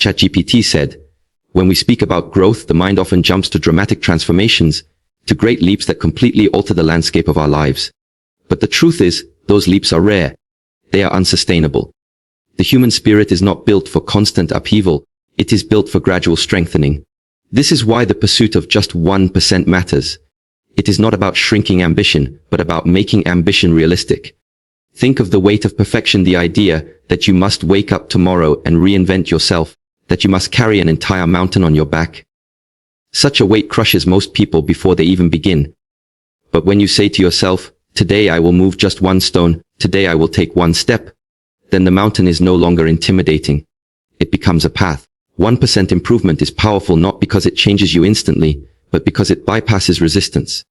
ChatGPT said, "When we speak about growth, the mind often jumps to dramatic transformations, to great leaps that completely alter the landscape of our lives. But the truth is, those leaps are rare. They are unsustainable. The human spirit is not built for constant upheaval, it is built for gradual strengthening. This is why the pursuit of just 1% matters. It is not about shrinking ambition, but about making ambition realistic. Think of the weight of perfection, the idea that you must wake up tomorrow and reinvent yourself, that you must carry an entire mountain on your back. Such a weight crushes most people before they even begin. But when you say to yourself, today I will move just one stone, today I will take one step, then the mountain is no longer intimidating. It becomes a path. 1% improvement is powerful not because it changes you instantly, but because it bypasses resistance.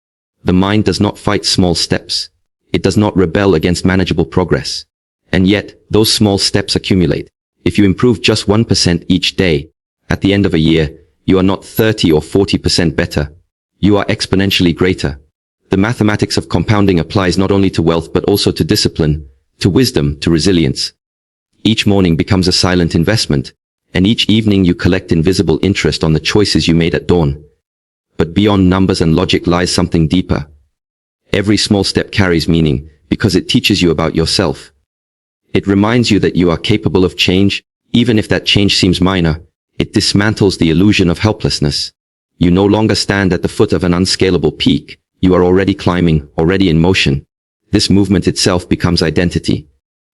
The mind does not fight small steps. It does not rebel against manageable progress. And yet, those small steps accumulate. If you improve just 1% each day, at the end of a year, you are not 30 or 40% better. You are exponentially greater. The mathematics of compounding applies not only to wealth but also to discipline, to wisdom, to resilience. Each morning becomes a silent investment, and each evening you collect invisible interest on the choices you made at dawn. But beyond numbers and logic lies something deeper. Every small step carries meaning, because it teaches you about yourself. It reminds you that you are capable of change, even if that change seems minor. It dismantles the illusion of helplessness. You no longer stand at the foot of an unscalable peak. You are already climbing, already in motion. This movement itself becomes identity.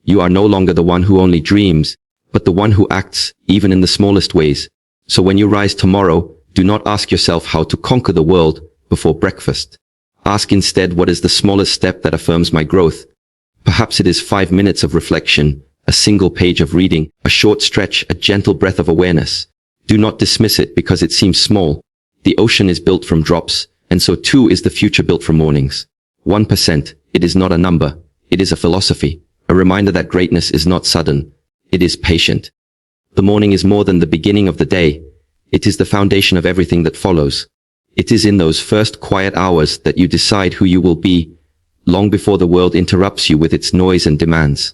You are no longer the one who only dreams, but the one who acts, even in the smallest ways. So when you rise tomorrow, do not ask yourself how to conquer the world before breakfast. Ask instead, what is the smallest step that affirms my growth? Perhaps it is 5 minutes of reflection, a single page of reading, a short stretch, a gentle breath of awareness. Do not dismiss it because it seems small. The ocean is built from drops, and so too is the future built from mornings. 1%, it is not a number. It is a philosophy, a reminder that greatness is not sudden. It is patient. The morning is more than the beginning of the day. It is the foundation of everything that follows. It is in those first quiet hours that you decide who you will be, long before the world interrupts you with its noise and demands.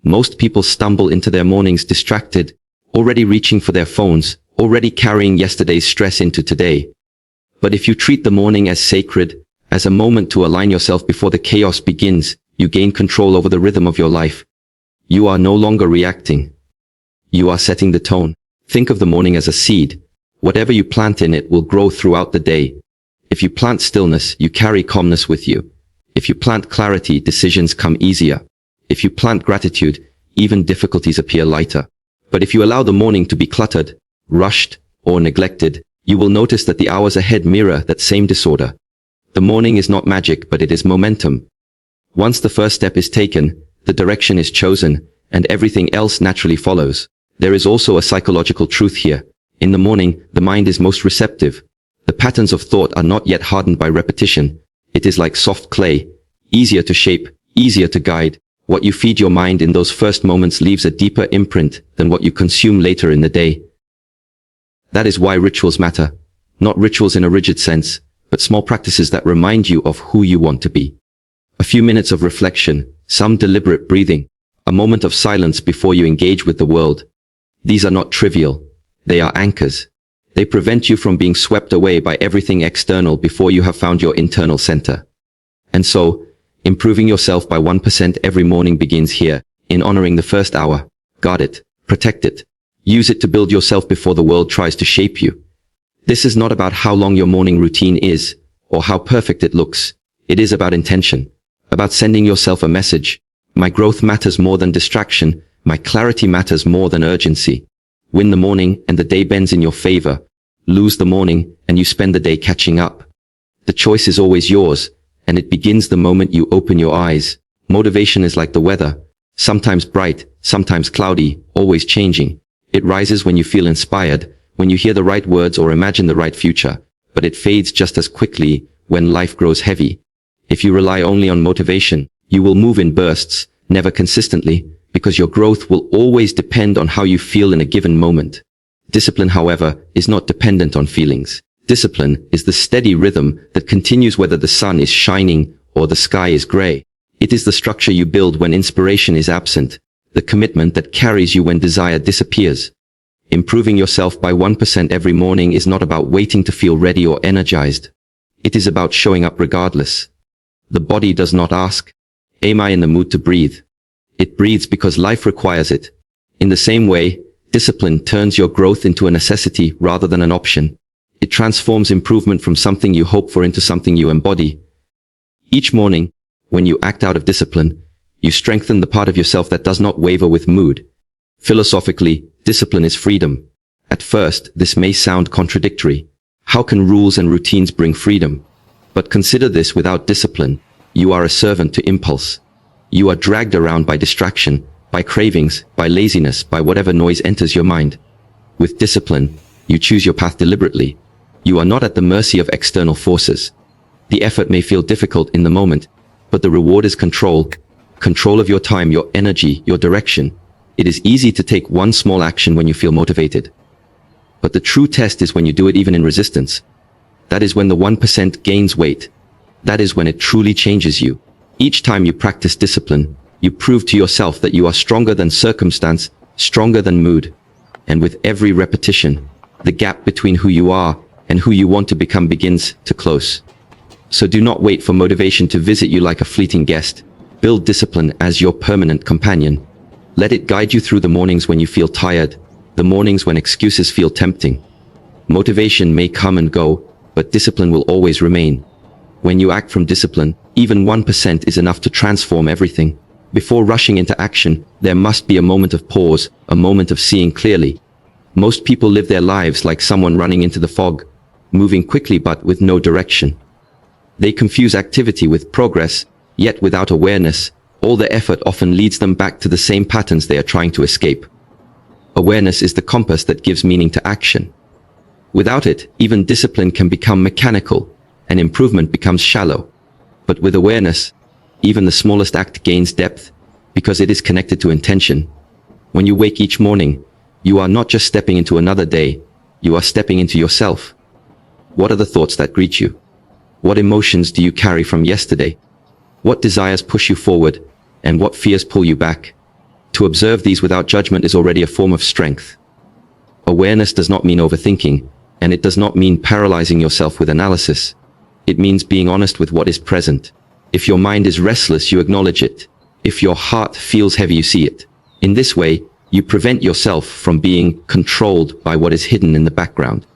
Most people stumble into their mornings distracted, already reaching for their phones, already carrying yesterday's stress into today. But if you treat the morning as sacred, as a moment to align yourself before the chaos begins, you gain control over the rhythm of your life. You are no longer reacting. You are setting the tone. Think of the morning as a seed. Whatever you plant in it will grow throughout the day. If you plant stillness, you carry calmness with you. If you plant clarity, decisions come easier. If you plant gratitude, even difficulties appear lighter. But if you allow the morning to be cluttered, rushed, or neglected, you will notice that the hours ahead mirror that same disorder. The morning is not magic, but it is momentum. Once the first step is taken, the direction is chosen, and everything else naturally follows. There is also a psychological truth here. In the morning, the mind is most receptive. The patterns of thought are not yet hardened by repetition. It is like soft clay, easier to shape, easier to guide. What you feed your mind in those first moments leaves a deeper imprint than what you consume later in the day. That is why rituals matter. Not rituals in a rigid sense, but small practices that remind you of who you want to be. A few minutes of reflection, some deliberate breathing, a moment of silence before you engage with the world. These are not trivial. They are anchors. They prevent you from being swept away by everything external before you have found your internal center. And so, improving yourself by 1% every morning begins here, in honoring the first hour. Guard it. Protect it. Use it to build yourself before the world tries to shape you. This is not about how long your morning routine is, or how perfect it looks. It is about intention. About sending yourself a message. My growth matters more than distraction. My clarity matters more than urgency. Win the morning and the day bends in your favor. Lose the morning and you spend the day catching up. The choice is always yours, and it begins the moment you open your eyes. Motivation is like the weather. Sometimes bright, sometimes cloudy, always changing. It rises when you feel inspired, when you hear the right words or imagine the right future, but it fades just as quickly when life grows heavy. If you rely only on motivation, you will move in bursts, never consistently, because your growth will always depend on how you feel in a given moment. Discipline, however, is not dependent on feelings. Discipline is the steady rhythm that continues whether the sun is shining or the sky is gray. It is the structure you build when inspiration is absent, the commitment that carries you when desire disappears. Improving yourself by 1% every morning is not about waiting to feel ready or energized. It is about showing up regardless. The body does not ask, "Am I in the mood to breathe?" It breathes because life requires it. In the same way, discipline turns your growth into a necessity rather than an option. It transforms improvement from something you hope for into something you embody. Each morning, when you act out of discipline, you strengthen the part of yourself that does not waver with mood. Philosophically, discipline is freedom. At first, this may sound contradictory. How can rules and routines bring freedom? But consider this: without discipline, you are a servant to impulse. You are dragged around by distraction, by cravings, by laziness, by whatever noise enters your mind. With discipline, you choose your path deliberately. You are not at the mercy of external forces. The effort may feel difficult in the moment, but the reward is control. Control of your time, your energy, your direction. It is easy to take one small action when you feel motivated. But the true test is when you do it even in resistance. That is when the 1% gains weight. That is when it truly changes you. Each time you practice discipline, you prove to yourself that you are stronger than circumstance, stronger than mood. And with every repetition, the gap between who you are and who you want to become begins to close. So do not wait for motivation to visit you like a fleeting guest. Build discipline as your permanent companion. Let it guide you through the mornings when you feel tired, the mornings when excuses feel tempting. Motivation may come and go, but discipline will always remain. When you act from discipline, even 1% is enough to transform everything. Before rushing into action, there must be a moment of pause, a moment of seeing clearly. Most people live their lives like someone running into the fog, moving quickly but with no direction. They confuse activity with progress, yet without awareness, all the effort often leads them back to the same patterns they are trying to escape. Awareness is the compass that gives meaning to action. Without it, even discipline can become mechanical, and improvement becomes shallow. But with awareness, even the smallest act gains depth, because it is connected to intention. When you wake each morning, you are not just stepping into another day, you are stepping into yourself. What are the thoughts that greet you? What emotions do you carry from yesterday? What desires push you forward, and what fears pull you back? To observe these without judgment is already a form of strength. Awareness does not mean overthinking, and it does not mean paralyzing yourself with analysis. It means being honest with what is present. If your mind is restless, you acknowledge it. If your heart feels heavy, you see it. In this way, you prevent yourself from being controlled by what is hidden in the background.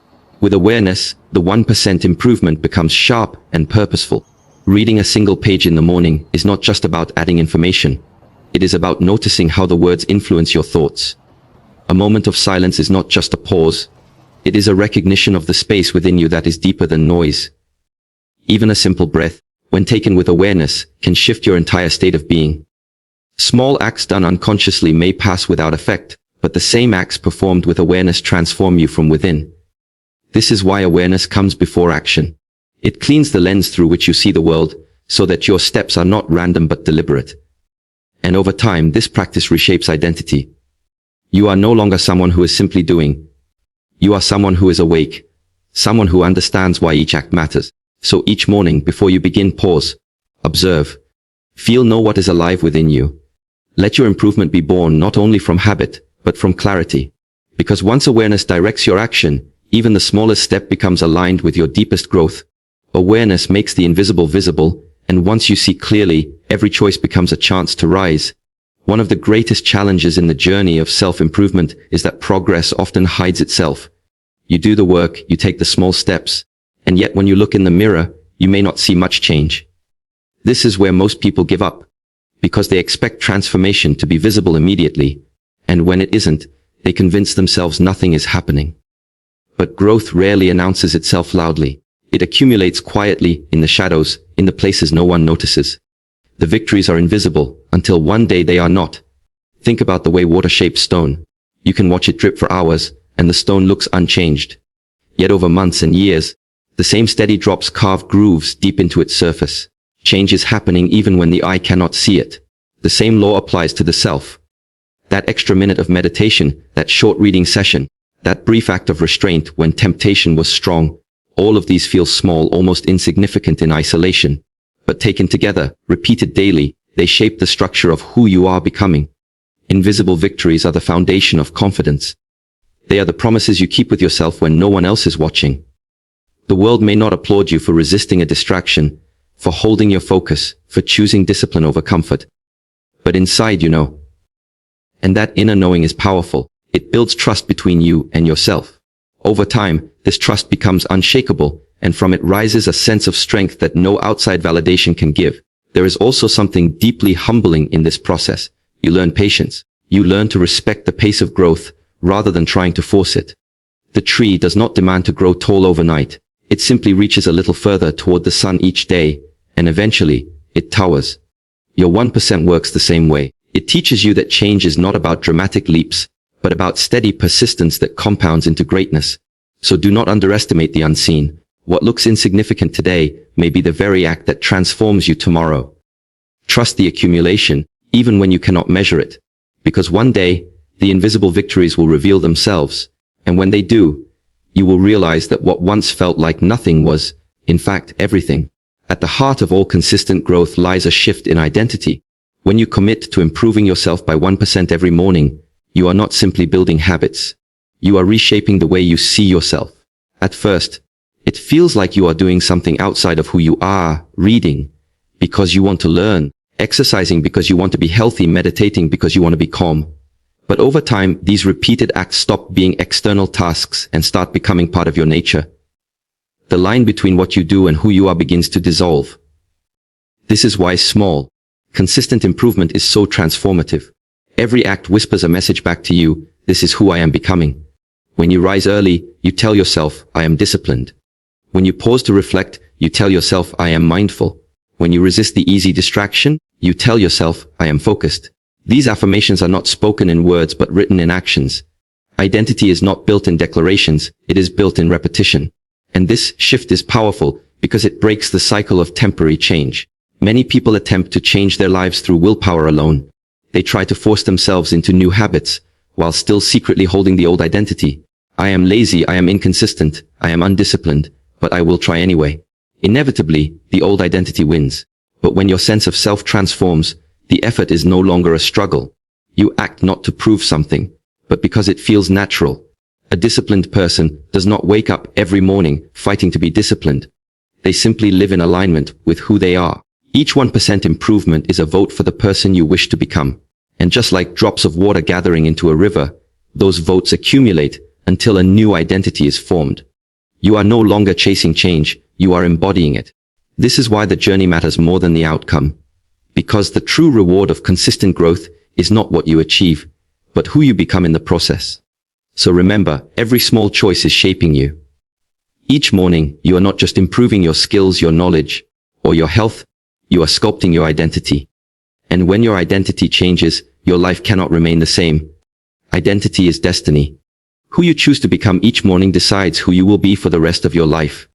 With awareness, the 1% improvement becomes sharp and purposeful. Reading a single page in the morning is not just about adding information. It is about noticing how the words influence your thoughts. A moment of silence is not just a pause. It is a recognition of the space within you that is deeper than noise. Even a simple breath, when taken with awareness, can shift your entire state of being. Small acts done unconsciously may pass without effect, but the same acts performed with awareness transform you from within. This is why awareness comes before action. It cleans the lens through which you see the world, so that your steps are not random but deliberate. And over time, this practice reshapes identity. You are no longer someone who is simply doing. You are someone who is awake, someone who understands why each act matters. So each morning, before you begin, pause, observe, feel, know what is alive within you. Let your improvement be born not only from habit, but from clarity. Because once awareness directs your action, even the smallest step becomes aligned with your deepest growth. Awareness makes the invisible visible, and once you see clearly, every choice becomes a chance to rise. One of the greatest challenges in the journey of self-improvement is that progress often hides itself. You do the work, you take the small steps, and yet when you look in the mirror, you may not see much change. This is where most people give up, because they expect transformation to be visible immediately, and when it isn't, they convince themselves nothing is happening. But growth rarely announces itself loudly. It accumulates quietly in the shadows, in the places no one notices. The victories are invisible until one day they are not. Think about the way water shapes stone. You can watch it drip for hours, and the stone looks unchanged. Yet over months and years, the same steady drops carve grooves deep into its surface. Change is happening even when the eye cannot see it. The same law applies to the self. That extra minute of meditation, that short reading session, that brief act of restraint when temptation was strong, all of these feel small, almost insignificant in isolation. But taken together, repeated daily, they shape the structure of who you are becoming. Invisible victories are the foundation of confidence. They are the promises you keep with yourself when no one else is watching. The world may not applaud you for resisting a distraction, for holding your focus, for choosing discipline over comfort. But inside you know. And that inner knowing is powerful. It builds trust between you and yourself. Over time, this trust becomes unshakable, and from it rises a sense of strength that no outside validation can give. There is also something deeply humbling in this process. You learn patience. You learn to respect the pace of growth, rather than trying to force it. The tree does not demand to grow tall overnight. It simply reaches a little further toward the sun each day, and eventually, it towers. Your 1% works the same way. It teaches you that change is not about dramatic leaps, but about steady persistence that compounds into greatness. So do not underestimate the unseen. What looks insignificant today may be the very act that transforms you tomorrow. Trust the accumulation, even when you cannot measure it. Because one day, the invisible victories will reveal themselves, and when they do, you will realize that what once felt like nothing was, in fact, everything. At the heart of all consistent growth lies a shift in identity. When you commit to improving yourself by 1% every morning, you are not simply building habits. You are reshaping the way you see yourself. At first, it feels like you are doing something outside of who you are, reading because you want to learn, exercising because you want to be healthy, meditating because you want to be calm. But over time, these repeated acts stop being external tasks and start becoming part of your nature. The line between what you do and who you are begins to dissolve. This is why small, consistent improvement is so transformative. Every act whispers a message back to you, this is who I am becoming. When you rise early, you tell yourself, I am disciplined. When you pause to reflect, you tell yourself, I am mindful. When you resist the easy distraction, you tell yourself, I am focused. These affirmations are not spoken in words but written in actions. Identity is not built in declarations, it is built in repetition. And this shift is powerful because it breaks the cycle of temporary change. Many people attempt to change their lives through willpower alone. They try to force themselves into new habits, while still secretly holding the old identity. I am lazy, I am inconsistent, I am undisciplined, but I will try anyway. Inevitably, the old identity wins. But when your sense of self transforms, the effort is no longer a struggle. You act not to prove something, but because it feels natural. A disciplined person does not wake up every morning fighting to be disciplined. They simply live in alignment with who they are. Each 1% improvement is a vote for the person you wish to become. And just like drops of water gathering into a river, those votes accumulate until a new identity is formed. You are no longer chasing change, you are embodying it. This is why the journey matters more than the outcome. Because the true reward of consistent growth is not what you achieve, but who you become in the process. So remember, every small choice is shaping you. Each morning, you are not just improving your skills, your knowledge, or your health, you are sculpting your identity. And when your identity changes, your life cannot remain the same. Identity is destiny. Who you choose to become each morning decides who you will be for the rest of your life.